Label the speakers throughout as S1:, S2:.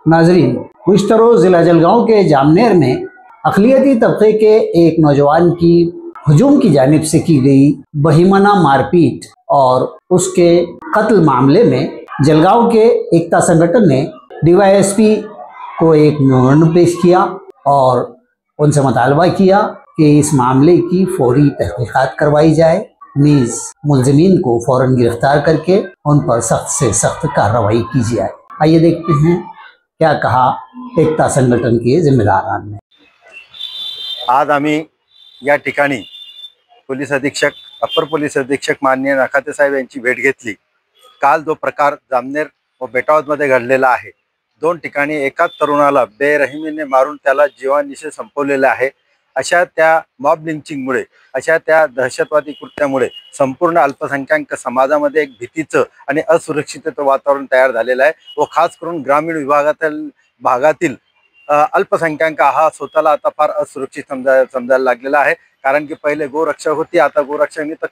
S1: नाजरीन, गुज़श्ता रोज़ ज़िला जलगांव के जामनेर में अक़लियती तबके के एक नौजवान की हुजूम की जानिब से की गई बहिमाना मारपीट और उसके कत्ल मामले में जलगांव के एकता संगठन ने डीवाईएसपी को एक मेमोरेंडम पेश किया और उनसे मुतालबा किया कि इस मामले की फौरी तहकीकात करवाई जाए, नीज़ मुल्ज़िमीन को फ़ौरन गिरफ्तार करके उन पर सख्त से सख्त कार्रवाई की जाए। आइए देखते हैं क्या कहा एकता संगठन के जिम्मेदारान ने।
S2: आज आम्ही या ठिकाणी पोलीस अधीक्षक अपर पोलीस अधीक्षक माननीय नखाते साहेब यांची भेट घेतली। काल जो प्रकार जामनेर व बेटावदमध्ये घडलेला आहे, दोन ठिकाणी एकाच तरुणाला बेरहिमीने मारून त्याला जीवानिशी संपवलेले आहे। अशा त्या मॉब लिंचिंगमुळे, अशा त्या दहशतवादी कृत्यामुळे संपूर्ण अल्पसंख्याक समाजामध्ये एक भीतीचं आणि असुरक्षिततेचं वातावरण तयार झालेलं आहे व खास करून ग्रामीण भागातील अल्पसंख्याक हा स्वतःला आता फार असुरक्षित समजायला लागलेला आहे। कारण की पहिले गोरक्षक होती, आता गोरक्षक नाही तर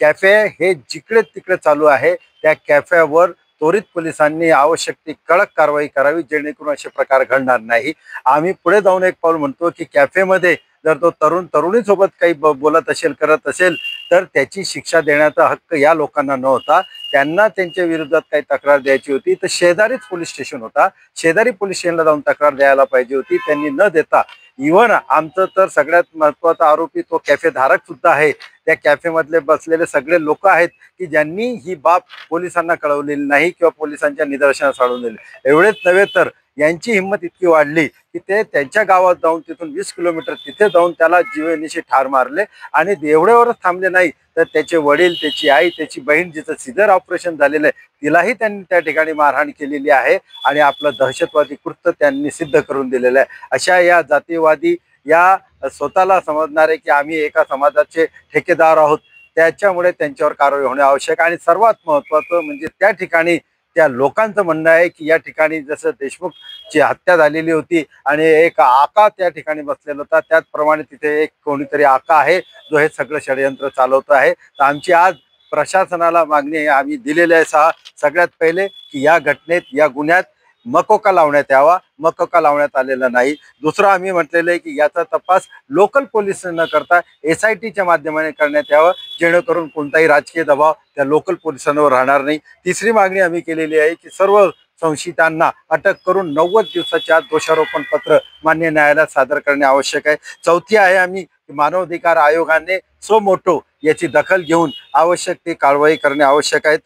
S2: कॅफे हे जिकडे तिकडे चालू आहे। त्या कॅफेवर त्वरित पोलिसांनी आवश्यक ती कडक कारवाई करावी, जेणेकरून असे प्रकार घडणार नाही। आम्ही पुढे जाऊन एक पाऊल म्हणतो की कॅफेमध्ये जर तो तरुणी सोबत काही बोलत असेल, करत असेल, तर त्याची शिक्षा देण्याचा हक्क या लोकांना नव्हता। त्यांना त्यांच्या विरोधात काही तक्रार द्यायची होती तर शेजारीच पोलीस स्टेशन होता, शेजारी पोलीस स्टेशनला जाऊन तक्रार द्यायला पाहिजे होती। त्यांनी न देता इव्हन आमचं तर सगळ्यात महत्त्वाचा आरोपी तो कॅफे धारक सुद्धा आहे, त्या कॅफेमधले बसलेले सगळे लोक आहेत की ज्यांनी ही बाब पोलिसांना कळवलेली नाही किंवा पोलिसांच्या निदर्शनास आणून एवढेच नव्हे तर यांची हिंमत इतकी वाढली की ते त्यांच्या गावात जाऊन तिथून 20 किलोमीटर तिथे जाऊन त्याला जीवेनिशी ठार मारले। आणि एवढ्यावरच थांबले नाही तर त्याचे वडील, त्याची आई, त्याची बहीण जिचं सिझर ऑपरेशन झालेलं आहे तिलाही त्यांनी त्या ठिकाणी मारहाण केलेली आहे आणि आपलं दहशतवादी कृत्य त्यांनी सिद्ध करून दिलेलं आहे। अशा या जातीवादी, या स्वतःला समजणारे की आम्ही एका समाजाचे ठेकेदार आहोत, त्याच्यामुळे त्यांच्यावर कारवाई होणे आवश्यक। आणि सर्वात महत्त्वाचं म्हणजे त्या ठिकाणी त्या लोकांचं म्हणणं आहे की या ठिकाणी जसं देशमुखची हत्या झालेली होती आणि एक आका त्या ठिकाणी बसलेला होता, त्याचप्रमाणे तिथे एक कोणीतरी आका आहे जो हे सगळं षडयंत्र चालवतो आहे। तर आमची आज प्रशासनाला मागणी आम्ही दिलेली आहे। सगळ्यात पहिले की या घटनेत, या गुन्ह्यात मकोका लावण्यात यावा, मकोका लावण्यात आलेला नाही। दुसरं आम्ही म्हटलेलं आहे की याचा तपास लोकल पोलीस न करता SITच्या माध्यमाने करण्यात यावा, जेणेकरून कोणताही राजकीय दबाव त्या लोकल पोलिसांवर राहणार नाही। तिसरी मागणी आम्ही केलेली आहे की सर्व संशयितांना अटक करून 90 दिवसाच्या आत दोषारोपण पत्र मान्य न्यायालयात सादर करणे आवश्यक आहे। चौथी आहे आम्ही मानवाधिकार आयोगाने सो मोटो याची दखल घेऊन आवश्यक ती कारवाई करणे आवश्यक आहे।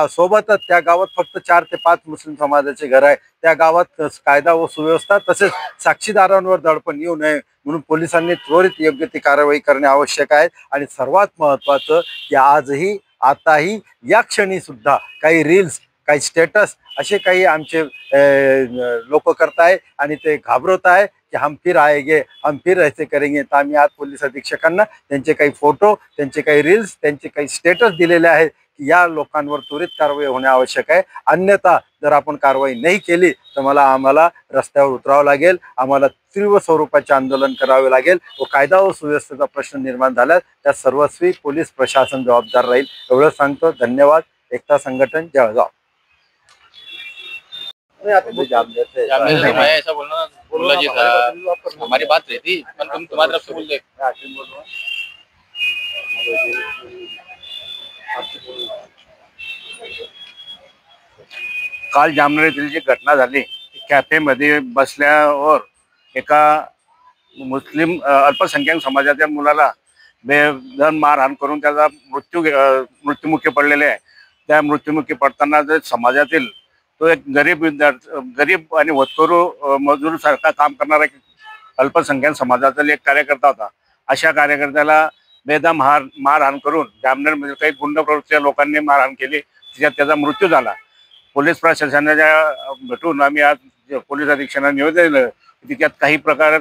S2: सोबतच त्या गावात फक्त 4 ते 5 मुस्लिम समाजाचे घर आहे, त्या गावात कायदा व सुव्यवस्था तसेच साक्षीदारांवर दडपण येऊ नये म्हणून पोलिसांनी त्वरित योग्य ती कारवाई करणे आवश्यक आहे। आणि सर्वात महत्त्वाचं की आजही, आताही, या क्षणी सुद्धा काही रील्स, काही स्टेटस असे काही आमचे लोक करताय आणि ते घाबरत आहे की हम फिर आएंगे, हम फिर ऐसे करेंगे। तर आम्ही आज पोलीस अधीक्षकांना त्यांचे काही फोटो, त्यांचे काही रील्स, त्यांचे काही स्टेटस दिलेले आहेत की या लोकांवर त्वरित कारवाई होणे आवश्यक आहे। अन्यथा जर आपण कारवाई नाही केली तर आम्हाला रस्त्यावर उतरावं लागेल, आम्हाला तीव्र स्वरूपाचे आंदोलन करावे लागेल व कायदा व सुव्यवस्थेचा प्रश्न निर्माण झाल्यास त्या सर्वस्वी पोलीस प्रशासन जबाबदार राहील। एवढं सांगतो। धन्यवाद। एकता संगठन जळगाव।
S3: मैं ऐसा बोलना जी था, हमारी बात रही थी पर तुम तुम्हारी तरफ से बोल दे।
S2: काल जामनेर येथील जी घटना झाली, कॅफेमध्ये बसल्यावर एका मुस्लिम अल्पसंख्याक समाजाच्या मुलाला बेदम मारहाण करून त्याचा मृत्युमुखी पडलेले आहे। त्या मृत्युमुखी पडताना जे समाजातील तो एक गरीब आणि होतकरू मजूर सारखा काम करणारा अल्पसंख्याक समाजाचा एक कार्यकर्ता होता। अशा कार्यकर्त्याला बेदम मारहाण करून जामनेरमध्ये काही गुंड प्रवृत्तीच्या लोकांनी मारहाण केली, त्याचा मृत्यू झाला। पोलीस प्रशासनाच्या भेटून आम्ही आज पोलीस अधीक्षकांना निवेदन दिलं की त्यात काही प्रकार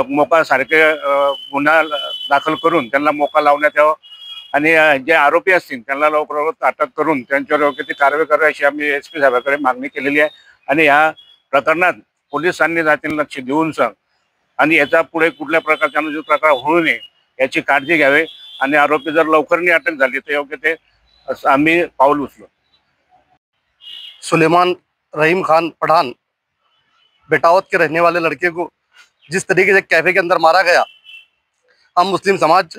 S2: मोका सारखे गुन्हा दाखल करून त्यांना मोका लावण्यात यावा आणि जे आरोपी असतील त्यांना लवकरात अटक करून त्यांच्यावर योग्य ती कारवाई करावी अशी आम्ही SP साहेबांकडे मागणी केलेली आहे। आणि या प्रकरणात पोलिसांनी जातीला लक्ष देऊन आणि याचा पुढे कुठल्या प्रकारचा अनुचित प्रकार होऊ नये याची काळजी घ्यावी आणि आरोपी जर लवकर नाही अटक झाली तर योग्य ते आम्ही पाऊल उचलू।
S4: सुलेमान रहीम खान पठान बेटावत के रहने वाले लड़के को जिस तरीके से कैफे के अंदर मारा गया, हम मुस्लिम समाज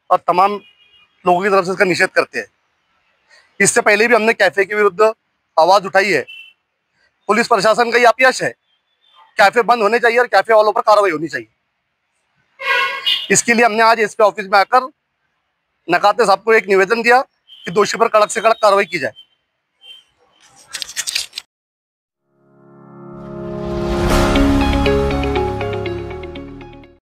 S4: और तमाम लोगों की तरफ से इसका निषेध करते हैं। इससे पहले भी हमने कैफे के विरुद्ध आवाज उठाई है। पुलिस प्रशासन का ये अपयश है। कैफे बंद होने चाहिए और कैफे वालों पर कार्रवाई होनी चाहिए। इसके लिए हमने आज एसपी ऑफिस में आकर नकाते साहब को एक निवेदन दिया कि दोषी पर कड़क से कड़क कार्रवाई की जाए।